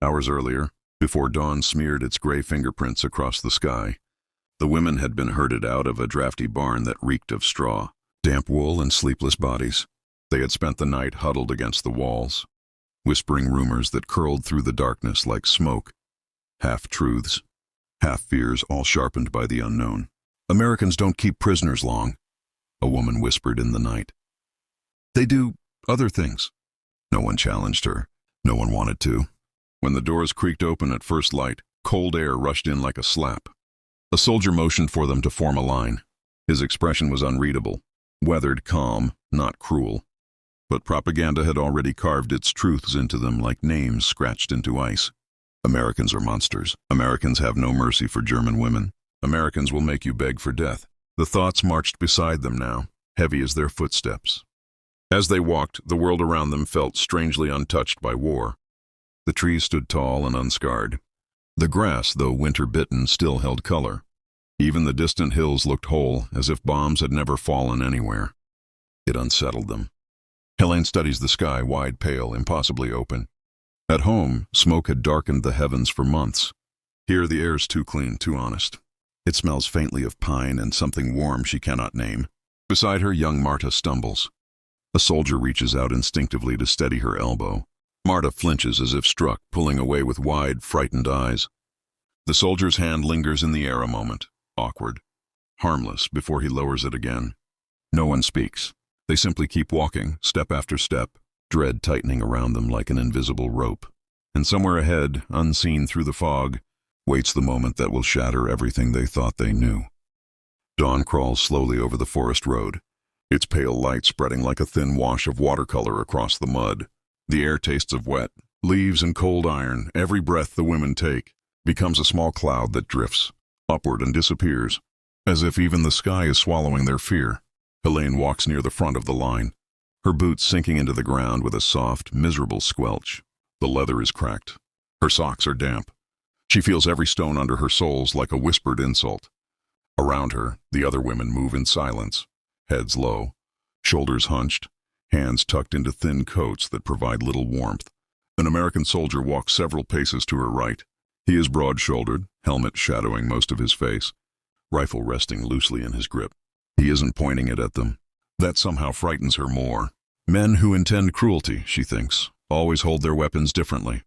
Hours earlier, before dawn smeared its gray fingerprints across the sky, the women had been herded out of a drafty barn that reeked of straw, damp wool, and sleepless bodies. They had spent the night huddled against the walls, whispering rumors that curled through the darkness like smoke, half-truths, half-fears, all sharpened by the unknown. "Americans don't keep prisoners long," a woman whispered in the night. "They do other things." No one challenged her. No one wanted to. When the doors creaked open at first light, cold air rushed in like a slap. A soldier motioned for them to form a line. His expression was unreadable, weathered, calm, not cruel. But propaganda had already carved its truths into them like names scratched into ice. Americans are monsters. Americans have no mercy for German women. Americans will make you beg for death. The thoughts marched beside them now, heavy as their footsteps. As they walked, the world around them felt strangely untouched by war. The trees stood tall and unscarred. The grass, though winter-bitten, still held color. Even the distant hills looked whole, as if bombs had never fallen anywhere. It unsettled them. Helene studies the sky, wide, pale, impossibly open. At home, smoke had darkened the heavens for months. Here the air's too clean, too honest. It smells faintly of pine and something warm she cannot name. Beside her, young Marta stumbles. A soldier reaches out instinctively to steady her elbow. Marta flinches as if struck, pulling away with wide, frightened eyes. The soldier's hand lingers in the air a moment, awkward, harmless, before he lowers it again. No one speaks. They simply keep walking, step after step, dread tightening around them like an invisible rope. And somewhere ahead, unseen through the fog, waits the moment that will shatter everything they thought they knew. Dawn crawls slowly over the forest road, its pale light spreading like a thin wash of watercolor across the mud. The air tastes of wet, leaves and cold iron. Every breath the women take becomes a small cloud that drifts upward and disappears, as if even the sky is swallowing their fear. Helene walks near the front of the line, her boots sinking into the ground with a soft, miserable squelch. The leather is cracked. Her socks are damp. She feels every stone under her soles like a whispered insult. Around her, the other women move in silence, heads low, shoulders hunched, hands tucked into thin coats that provide little warmth. An American soldier walks several paces to her right. He is broad-shouldered, helmet shadowing most of his face, rifle resting loosely in his grip. He isn't pointing it at them. That somehow frightens her more. Men who intend cruelty, she thinks, always hold their weapons differently.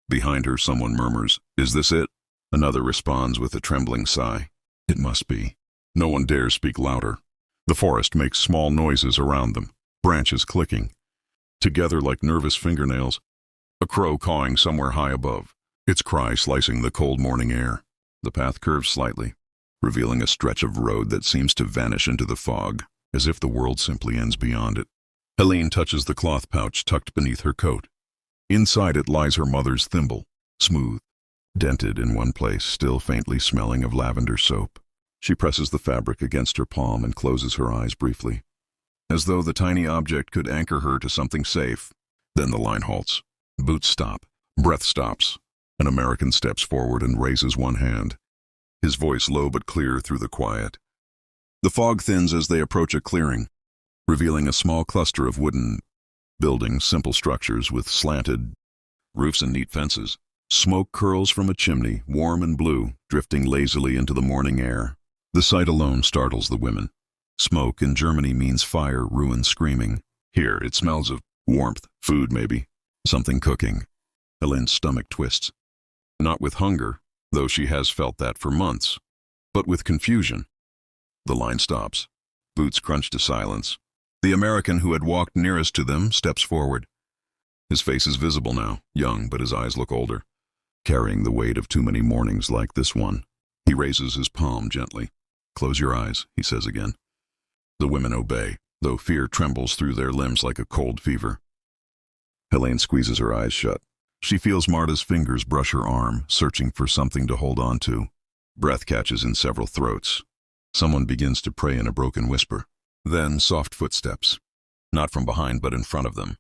Behind her, someone murmurs, "Is this it?" Another responds with a trembling sigh. It must be. No one dares speak louder. The forest makes small noises around them, branches clicking, together like nervous fingernails. A crow cawing somewhere high above, its cry slicing the cold morning air. The path curves slightly, revealing a stretch of road that seems to vanish into the fog, as if the world simply ends beyond it. Helene touches the cloth pouch tucked beneath her coat. Inside it lies her mother's thimble, smooth, dented in one place, still faintly smelling of lavender soap. She presses the fabric against her palm and closes her eyes briefly, as though the tiny object could anchor her to something safe. Then the line halts. Boots stop. Breath stops. An American steps forward and raises one hand, his voice low but clear through the quiet. The fog thins as they approach a clearing, revealing a small cluster of wooden buildings, simple structures with slanted roofs and neat fences. Smoke curls from a chimney, warm and blue, drifting lazily into the morning air. The sight alone startles the women. Smoke in Germany means fire, ruin, screaming. Here it smells of warmth, food maybe, something cooking. Helene's stomach twists. Not with hunger, though she has felt that for months, but with confusion. The line stops. Boots crunch to silence. The American who had walked nearest to them steps forward. His face is visible now, young, but his eyes look older, carrying the weight of too many mornings like this one. He raises his palm gently. "Close your eyes," he says again. The women obey, though fear trembles through their limbs like a cold fever. Helene squeezes her eyes shut. She feels Marta's fingers brush her arm, searching for something to hold on to. Breath catches in several throats. Someone begins to pray in a broken whisper. Then soft footsteps, not from behind but in front of them.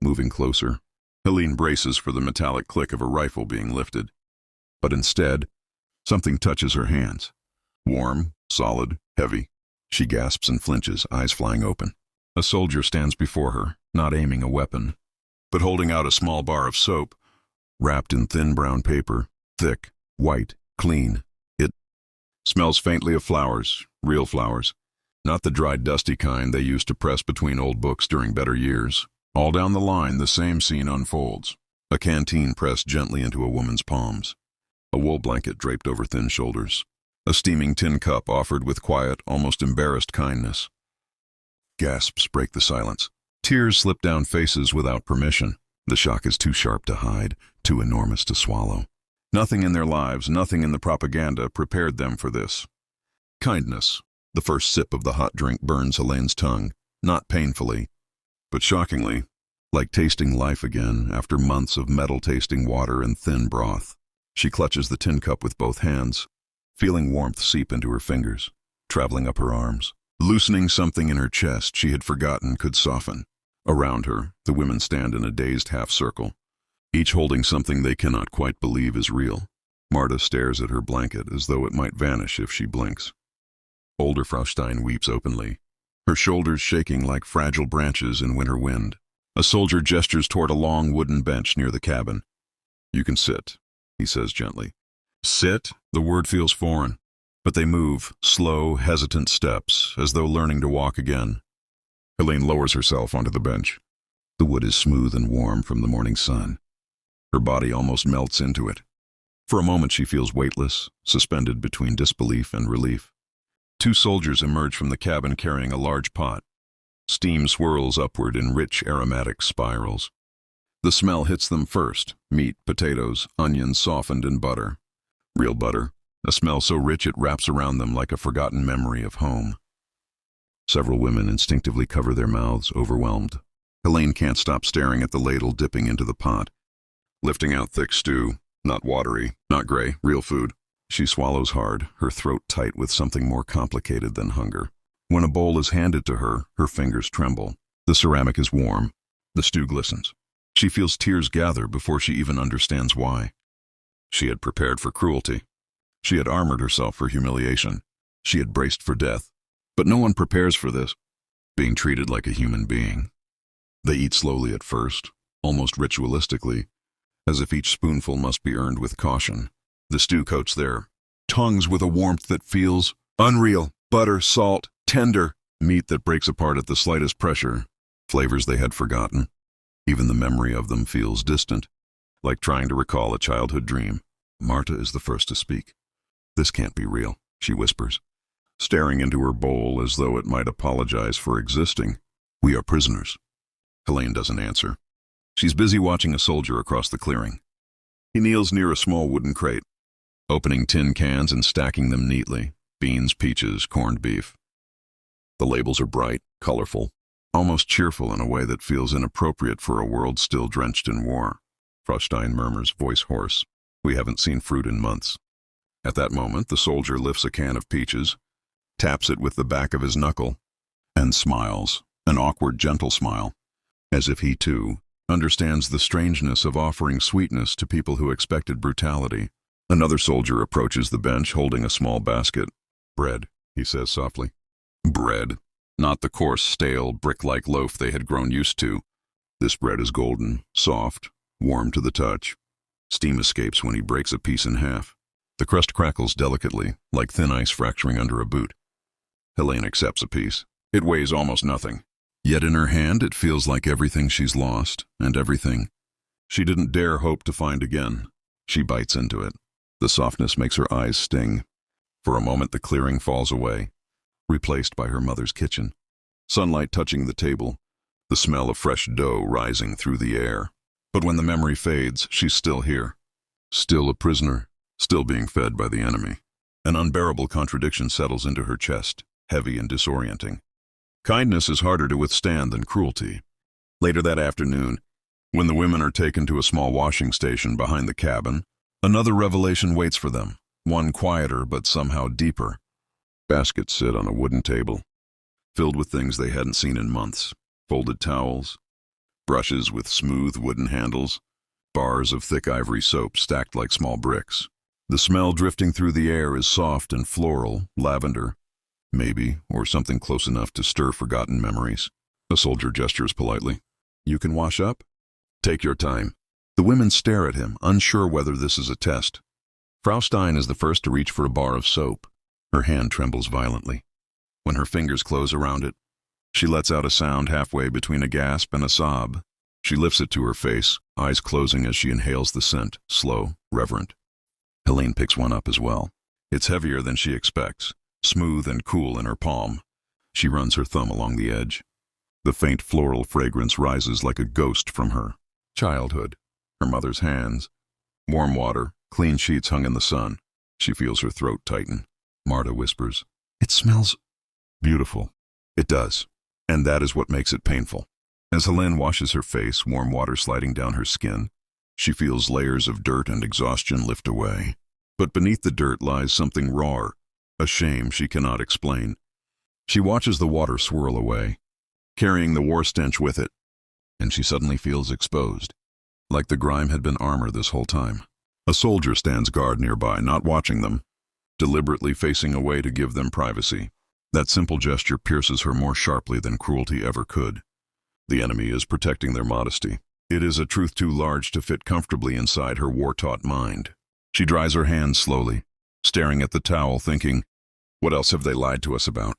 Moving closer, Helene braces for the metallic click of a rifle being lifted. But instead, something touches her hands. Warm, solid, heavy. She gasps and flinches, eyes flying open. A soldier stands before her, not aiming a weapon, but holding out a small bar of soap. wrapped in thin brown paper, thick, white, clean. It smells faintly of flowers, real flowers, not the dried, dusty kind they used to press between old books during better years. All down the line, the same scene unfolds. A canteen pressed gently into a woman's palms. A wool blanket draped over thin shoulders. A steaming tin cup offered with quiet, almost embarrassed kindness. Gasps break the silence. Tears slip down faces without permission. The shock is too sharp to hide, too enormous to swallow. Nothing in their lives, nothing in the propaganda prepared them for this. Kindness. The first sip of the hot drink burns Helene's tongue, not painfully, but shockingly, like tasting life again after months of metal-tasting water and thin broth. She clutches the tin cup with both hands, feeling warmth seep into her fingers, traveling up her arms, loosening something in her chest she had forgotten could soften. Around her, the women stand in a dazed half-circle, each holding something they cannot quite believe is real. Marta stares at her blanket as though it might vanish if she blinks. Older Frau Stein weeps openly, her shoulders shaking like fragile branches in winter wind. A soldier gestures toward a long wooden bench near the cabin. "You can sit," he says gently. Sit? The word feels foreign, but they move, slow, hesitant steps, as though learning to walk again. Helene lowers herself onto the bench. The wood is smooth and warm from the morning sun. Her body almost melts into it. For a moment she feels weightless, suspended between disbelief and relief. Two soldiers emerge from the cabin carrying a large pot. Steam swirls upward in rich aromatic spirals. The smell hits them first: meat, potatoes, onions softened in butter. Real butter, a smell so rich it wraps around them like a forgotten memory of home. Several women instinctively cover their mouths, overwhelmed. Helene can't stop staring at the ladle dipping into the pot, lifting out thick stew, not watery, not gray, real food. She swallows hard, her throat tight with something more complicated than hunger. When a bowl is handed to her, her fingers tremble. The ceramic is warm. The stew glistens. She feels tears gather before she even understands why. She had prepared for cruelty. She had armored herself for humiliation. She had braced for death. But no one prepares for this, being treated like a human being. They eat slowly at first, almost ritualistically, as if each spoonful must be earned with caution. The stew coats their tongues with a warmth that feels unreal. Butter, salt, tender, meat that breaks apart at the slightest pressure, flavors they had forgotten. Even the memory of them feels distant, like trying to recall a childhood dream. Marta is the first to speak. "This can't be real," she whispers, staring into her bowl as though it might apologize for existing. "We are prisoners." Helene doesn't answer. She's busy watching a soldier across the clearing. He kneels near a small wooden crate, opening tin cans and stacking them neatly: beans, peaches, corned beef. The labels are bright, colorful, almost cheerful in a way that feels inappropriate for a world still drenched in war. Frau Stein murmurs, voice hoarse, "We haven't seen fruit in months." At that moment, the soldier lifts a can of peaches, taps it with the back of his knuckle, and smiles, an awkward, gentle smile, as if he, too, understands the strangeness of offering sweetness to people who expected brutality. Another soldier approaches the bench holding a small basket. "Bread," he says softly. Bread, not the coarse, stale, brick-like loaf they had grown used to. This bread is golden, soft, warm to the touch. Steam escapes when he breaks a piece in half. The crust crackles delicately, like thin ice fracturing under a boot. Helene accepts a piece. It weighs almost nothing. Yet in her hand it feels like everything she's lost, and everything she didn't dare hope to find again. She bites into it. The softness makes her eyes sting. For a moment the clearing falls away, replaced by her mother's kitchen. Sunlight touching the table, the smell of fresh dough rising through the air. But when the memory fades, she's still here. Still a prisoner, still being fed by the enemy. An unbearable contradiction settles into her chest, heavy and disorienting. Kindness is harder to withstand than cruelty. Later that afternoon, when the women are taken to a small washing station behind the cabin, another revelation waits for them, one quieter but somehow deeper. Baskets sit on a wooden table, filled with things they hadn't seen in months: folded towels, brushes with smooth wooden handles, bars of thick ivory soap stacked like small bricks. The smell drifting through the air is soft and floral, lavender, maybe, or something close enough to stir forgotten memories. A soldier gestures politely. "You can wash up? Take your time." The women stare at him, unsure whether this is a test. Frau Stein is the first to reach for a bar of soap. Her hand trembles violently. When her fingers close around it, she lets out a sound halfway between a gasp and a sob. She lifts it to her face, eyes closing as she inhales the scent, slow, reverent. Helene picks one up as well. It's heavier than she expects, smooth and cool in her palm. She runs her thumb along the edge. The faint floral fragrance rises like a ghost from her. Childhood, her mother's hands, warm water, clean sheets hung in the sun. She feels her throat tighten. Marta whispers, "It smells beautiful." It does, and that is what makes it painful. As Helene washes her face, warm water sliding down her skin, she feels layers of dirt and exhaustion lift away. But beneath the dirt lies something raw, a shame she cannot explain. She watches the water swirl away, carrying the war stench with it, and she suddenly feels exposed, like the grime had been armor this whole time. A soldier stands guard nearby, not watching them, deliberately facing away to give them privacy. That simple gesture pierces her more sharply than cruelty ever could. The enemy is protecting their modesty. It is a truth too large to fit comfortably inside her war-taught mind. She dries her hands slowly, staring at the towel, thinking, what else have they lied to us about?